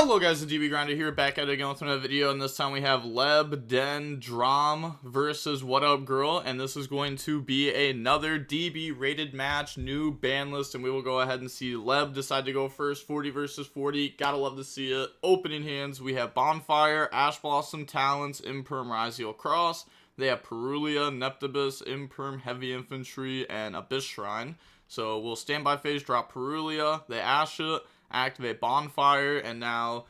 Hello guys, the DB Grinder here, back at it again with another video, and this time we have Leb Den Drom versus What Up Girl, and this is going to be another DB rated match, new ban list, and we will go ahead and see Leb decide to go first, 40 versus 40, gotta love to see it. Opening hands, we have Bonfire, Ash Blossom, Talents, Imperm, Ryzeal, Cross. They have Perulia, Neptibus, Imperm, Heavy Infantry, and Abyss Shrine. So we'll standby phase, drop Perulia, they Ash it, activate Bonfire, and now,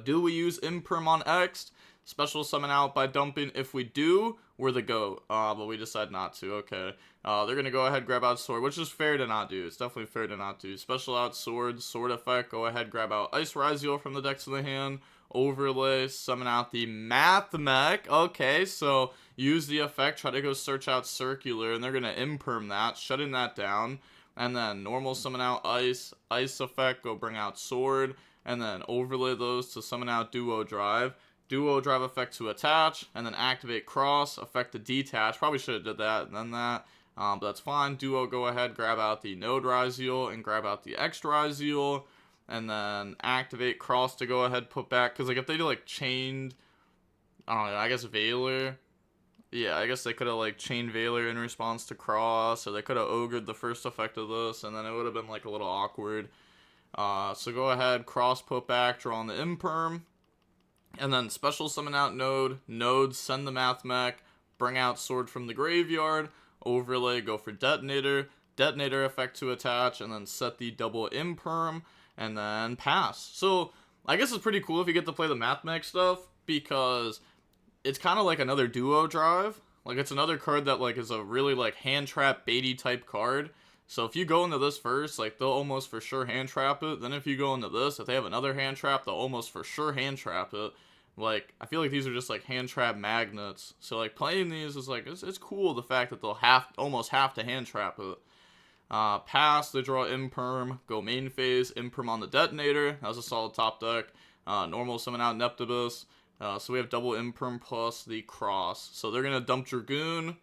do we use Imperm on X? Special summon out by dumping. If we do, we're the GOAT. But we decide not to. Okay. They're going to go ahead, grab out Sword, which is fair to not do. It's definitely fair to not do. Special out Sword, Sword effect. Go ahead, grab out Ice Ryzeal from the deck to the hand. Overlay, summon out the Mathmech. Okay, so use the effect. Try to go search out Circular, and they're going to Imperm that, shutting that down. And then normal summon out Ice effect, go bring out Sword, and then overlay those to summon out Duo Drive effect to attach, and then activate Cross, effect to detach. Probably should have did that and then that, but that's fine. Duo, go ahead, grab out the Node Ryzeal, and grab out the X Ryzeal, and then activate Cross to go ahead, put back, because like if they do like chained, I don't know, I guess Veiler. Yeah, I guess they could have like chained Veiler in response to Cross, or they could have ogred the first effect of this, and then it would have been like a little awkward. So go ahead, Cross, put back, draw on the Imperm, and then special summon out Node, send the Mathmech, bring out Sword from the graveyard, overlay, go for Detonator effect to attach, and then set the double Imperm, and then pass. So I guess it's pretty cool if you get to play the Mathmech stuff, because it's kind of like another Duo Drive. Like, it's another card that, like, is a really, like, hand trap baity type card. So if you go into this first, like, they'll almost for sure hand trap it. Then if you go into this, if they have another hand trap, they'll almost for sure hand trap it. Like, I feel like these are just, like, hand trap magnets. So, like, playing these is, like, it's cool, the fact that they'll almost have to hand trap it. Pass, they draw Imperm, go main phase, Imperm on the Detonator. That was a solid top deck. Normal summon out Neptibus. So we have double Imperm plus the Cross. So they're going to dump Dragoon.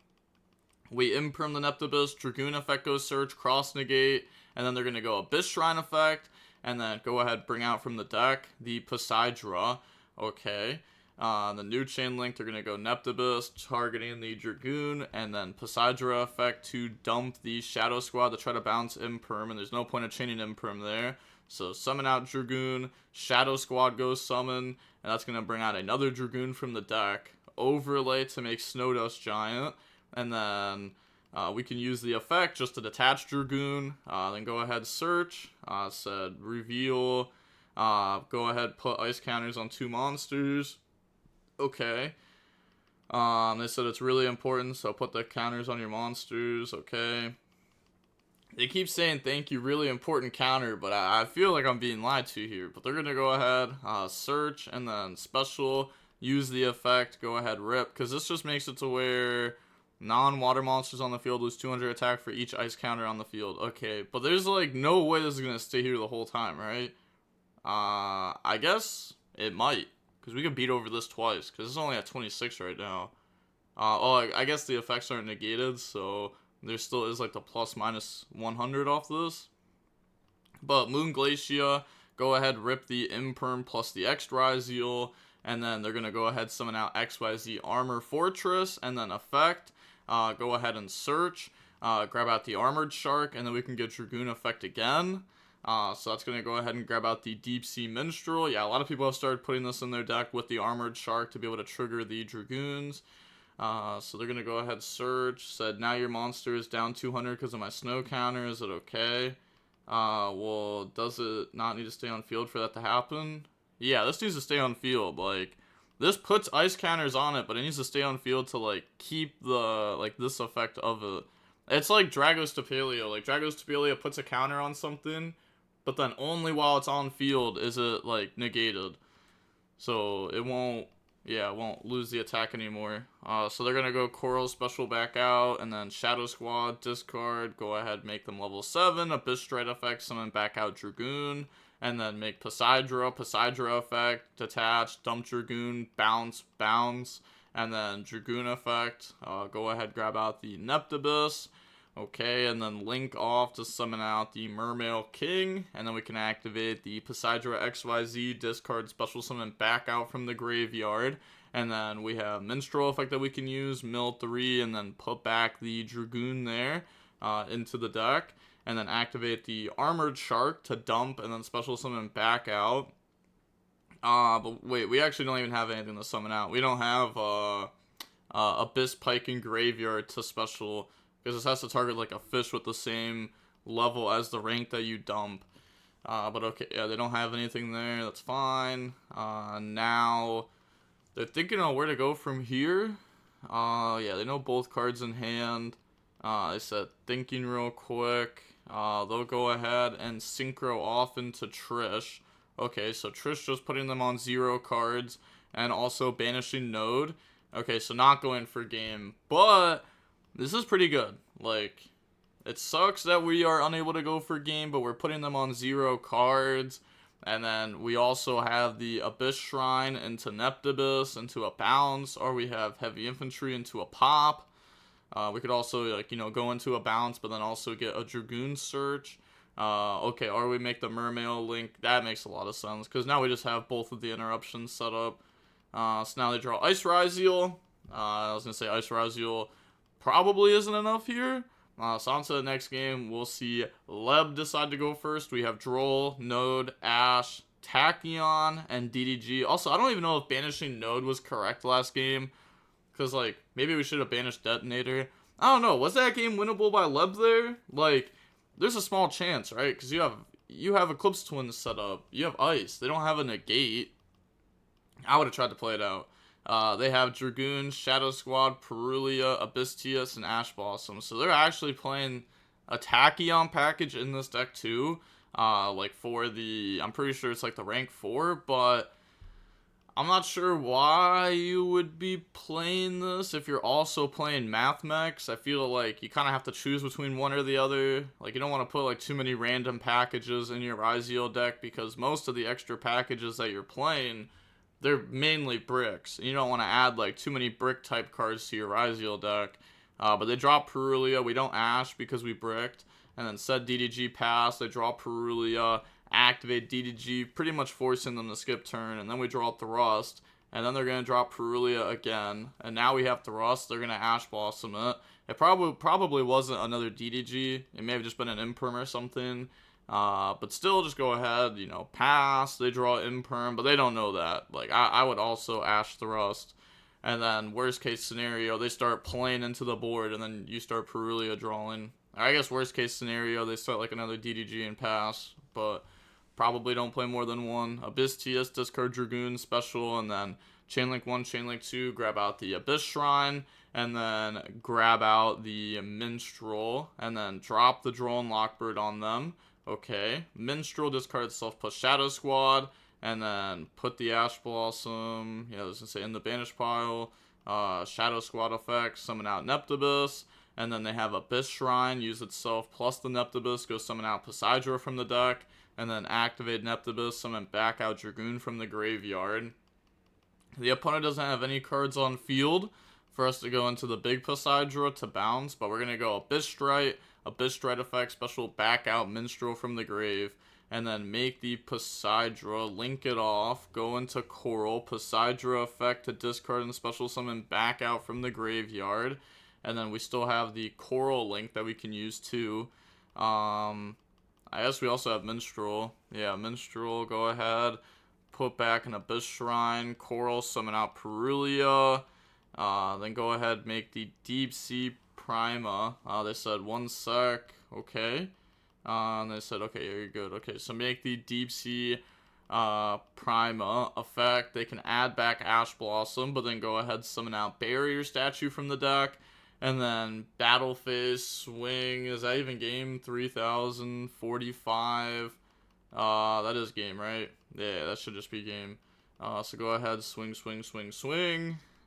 We Imperm the Neptibus. Dragoon effect goes search. Cross negate. And then they're going to go Abyss Shrine effect. And then go ahead, bring out from the deck the Poseidra. Okay. The new chain link, they're going to go Neptibus, targeting the Dragoon. And then Poseidra effect to dump the Shadow Squad to try to bounce Imperm. And there's no point of chaining Imperm there. So summon out Dragoon, Shadow Squad goes summon, and that's going to bring out another Dragoon from the deck. Overlay to make Snowdust Giant, and then we can use the effect just to detach Dragoon. Then go ahead, search, said reveal, go ahead, put ice counters on 2 monsters. Okay. They said it's really important, so put the counters on your monsters. Okay. They keep saying thank you, really important counter, but I feel like I'm being lied to here. But they're going to go ahead, search, and then special, use the effect, go ahead, rip. Because this just makes it to where non-water monsters on the field lose 200 attack for each ice counter on the field. Okay, but there's like no way this is going to stay here the whole time, right? I guess it might. Because we can beat over this twice. Because it's only at 26 right now. I guess the effects aren't negated, so there still is like the plus minus 100 off this. But Moon Glacia, go ahead, rip the Imperm plus the X Ryzeal, and then they're going to go ahead, summon out XYZ Armor Fortress, and then effect, go ahead and search, grab out the Armored Shark, and then we can get Dragoon effect again. So that's going to go ahead and grab out the Deep Sea Minstrel. Yeah, a lot of people have started putting this in their deck with the Armored Shark to be able to trigger the Dragoons. So they're going to go ahead, search, said now your monster is down 200 because of my snow counter, is it okay? Well, does it not need to stay on field for that to happen? Yeah, this needs to stay on field, like, this puts ice counters on it, but it needs to stay on field to, like, keep the, like, this effect of it. It's like Dragos Tapalio, like, Dragos Tapalio puts a counter on something, but then only while it's on field is it, like, negated. So, it won't lose the attack anymore. So they're going to go Coral Special back out, and then Shadow Squad, discard, go ahead, make them level 7, Abyss Stride effect, summon back out Dragoon, and then make Poseidra effect, detach, dump Dragoon, bounce, and then Dragoon effect, go ahead, grab out the Neptibus, Okay, and then link off to summon out the Mermail King, and then we can activate the Poseidra XYZ, discard special summon back out from the graveyard, and then we have Minstrel effect that we can use, mill 3, and then put back the Dragoon there into the deck, and then activate the Armored Shark to dump, and then special summon back out. But wait, we actually don't even have anything to summon out. We don't have Abyss Pike in graveyard to special, because this has to target like a fish with the same level as the rank that you dump. But okay, yeah, they don't have anything there. That's fine. Now they're thinking on where to go from here. Yeah, they know both cards in hand. They said thinking real quick. They'll go ahead and synchro off into Trish. Okay, so Trish just putting them on 0 cards and also banishing Node. Okay, so not going for game, but this is pretty good. Like, it sucks that we are unable to go for game, but we're putting them on 0 cards. And then we also have the Abyss Shrine into Neptibus, into a bounce, or we have Heavy Infantry into a pop. We could also, like, you know, go into a bounce, but then also get a Dragoon Search. Okay, or we make the Mermail link. That makes a lot of sense, because now we just have both of the interruptions set up. So now they draw Ice Ryzeal. I was going to say Ice Ryzeal probably isn't enough here. So on to the next game. We'll see Leb decide to go first. We have Droll, Node, Ash, Tachyon, and DDG. Also, I don't even know if banishing Node was correct last game, because, like, maybe we should have banished Detonator. I don't know. Was that game winnable by Leb there? Like, there's a small chance, right? Because you have Eclipse Twins set up. You have Ice. They don't have a negate. I would have tried to play it out. They have Dragoon, Shadow Squad, Perulia, Abystius, and Ash Blossom. So they're actually playing a Tachyon package in this deck too. Like for the, I'm pretty sure it's like the rank 4, but I'm not sure why you would be playing this if you're also playing Mathmech. I feel like you kind of have to choose between one or the other. Like, you don't want to put like too many random packages in your Ryzeal deck, because most of the extra packages that you're playing, they're mainly bricks. And you don't want to add like too many brick type cards to your Ryzeal deck. But they drop Perulia. We don't Ash because we bricked. And then said DDG pass. They draw Perulia. Activate DDG, pretty much forcing them to skip turn. And then we draw Thrust. And then they're going to drop Perulia again. And now we have Thrust. They're going to Ash Blossom it. It probably wasn't another DDG. It may have just been an Imperm or something. But still, just go ahead, you know, pass. They draw Imperm, but they don't know that. Like, I would also Ash Thrust. And then, worst case scenario, they start playing into the board, and then you start Perulia drawing. I guess worst case scenario, they start like another DDG and pass, but probably don't play more than one. Abystius, discard Dragoon, special, and then Chainlink 1, Chainlink 2, grab out the Abyss Shrine, and then grab out the Minstrel, and then drop the Droll and Lockbird on them. Okay, Minstrel, discard itself, plus Shadow Squad, and then put the Ash Blossom, yeah, I was going to say, in the banish pile. Shadow Squad effect, summon out Neptibus, and then they have Abyss Shrine, use itself, plus the Neptibus, go summon out Poseidra from the deck, and then activate Neptibus, summon back out Dragoon from the graveyard. The opponent doesn't have any cards on field for us to go into the big Poseidra to bounce, but we're going to go Abyss Strike effect, special back out Minstrel from the grave, and then make the Poseidra, link it off, go into Coral, Poseidra effect to discard and special summon back out from the graveyard, and then we still have the Coral link that we can use too. I guess we also have Minstrel. Yeah, Minstrel, go ahead, put back an Abyss Shrine, Coral, summon out Perulia, then go ahead, make the Deep Sea Prima. They said 1 sec, okay. And they said, okay, you're good. Okay, so make the Deep Sea Prima effect. They can add back Ash Blossom, but then go ahead, summon out Barrier Statue from the deck. And then Battle Phase, swing. Is that even game? 3045. That is game, right? Yeah, that should just be game. So go ahead, swing.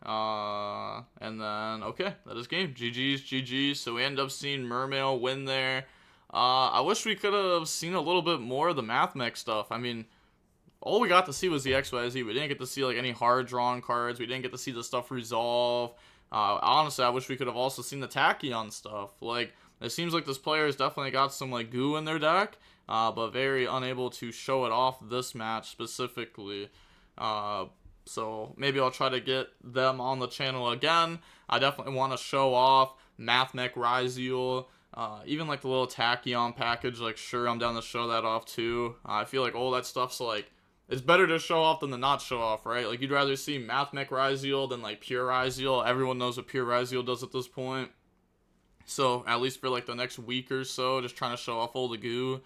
And then, okay, that is game. GG's. So we end up seeing Mermail win there. I wish we could have seen a little bit more of the Mathmech stuff. I mean, all we got to see was the XYZ. We didn't get to see like any hard drawn cards. We didn't get to see the stuff resolve. Honestly, I wish we could have also seen the Tachyon stuff. Like, It seems like this player has definitely got some like goo in their deck, but very unable to show it off this match specifically. So maybe I'll try to get them on the channel again. I definitely want to show off Mathmech, Ryzeal, even like the little Tachyon package. Like, sure, I'm down to show that off too. I feel like all that stuff's like, it's better to show off than to not show off, right? Like, you'd rather see Mathmech Ryzeal than like pure Ryzeal. Everyone knows what pure Ryzeal does at this point. So at least for like the next week or so, just trying to show off all the goo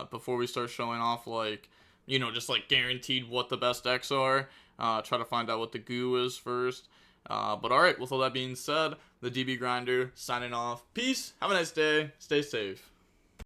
before we start showing off like, you know, just like guaranteed what the best decks are. Try to find out what the goo is first. But alright, with all that being said, the DB Grinder signing off. Peace. Have a nice day. Stay safe.